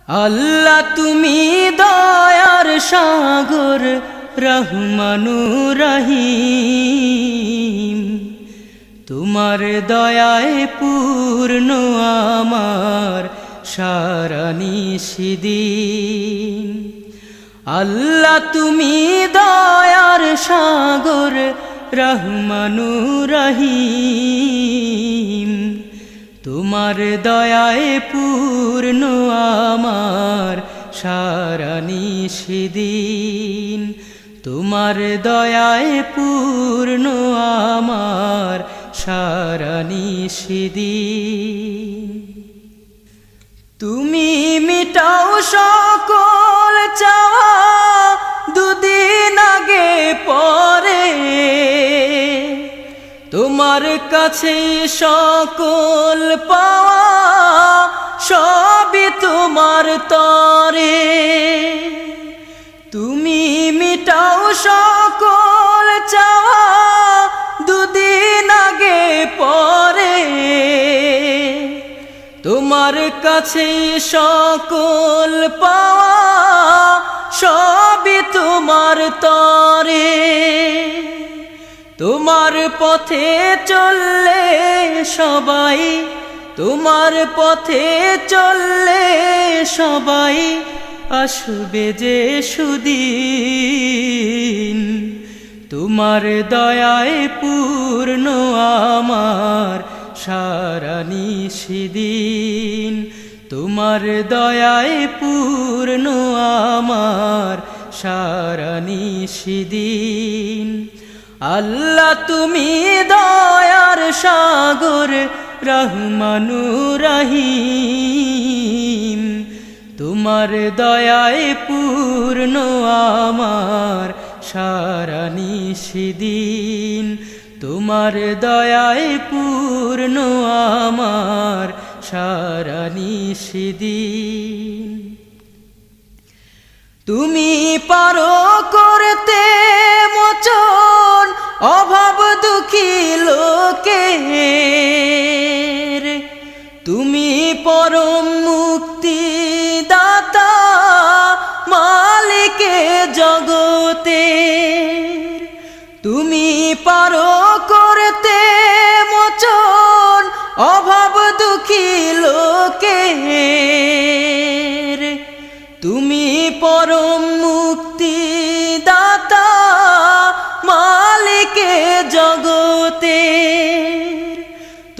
আল্লাহ তুমি দয়ার সাগর রহমানুর রহিম, তোমার দয়ায় পূর্ণ আমার সারা নিশিদিন। আল্লাহ তুমি দয়ার সাগর রহমানুর রহিম, তোমার দয়ায় পূর্ণ আমার সারা নিশিদিন। তোমার দয়ায় পূর্ণ আমার সারা নিশিদিন। তুমি মিটাও সকল চাওয়া দুদিন আগে পরে, তোমার কাছে সকল পাওয়া সবই তোমার তরে। তুমি মিটাও সকল চাওয়া দুদিন আগে পরে, তোমার কাছে সকল পাওয়া সবই তোমার তরে। তোমার পথে চললে সবাই, তোমার পথে চললে সবাই আসবে যে সুদিন। তোমার দয়ায় পূর্ণ আমার সারা নিশিদিন। তোমার দয়ায় পূর্ণ আমার সারা নিশিদিন। আল্লাহ তুমি দয়ার সাগর রহমানুর রহিম, তোমার দয়ায় পূর্ণ আমার সারা নিশিদিন। তোমার দয়ায় পূর্ণ আমার সারা নিশিদিন। তুমি পারো করতে মোচন অভাব দুঃখী লোকের, তুমি পরম মুক্তি দাতা মালিকে জগতের। তুমি পারো করতে মোচন অভাব দুঃখী লোকের, তুমি পরম মুক্তি দাতা মালিকে জগতের।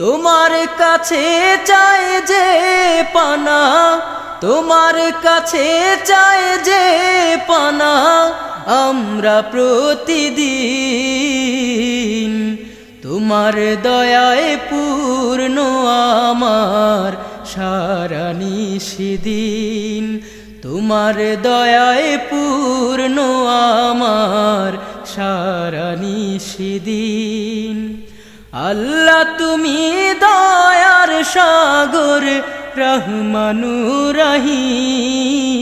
তোমার কাছে চাই যে পানা, তোমার কাছে চাই যে পানা আমরা প্রতিদিন। তোমার দয়ায় পূর্ণ আমার সারা নিশিদিন। তোমার দয়ায় পূর্ণ আমার সারা নিশিদিন। আল্লাহ তুমি দয়ার সাগর রহমানুর রহিম,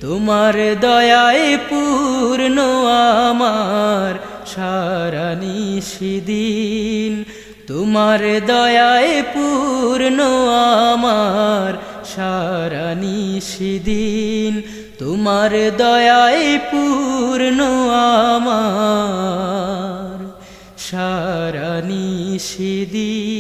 তোমার দয়ায় পূর্ণ আমার সারা নিশিদিন। তোমার দয়ায় পূর্ণ আমার সারা নিশিদিন। তোমার দয়ায় পূর্ণ আমার সারা নিশিদিন।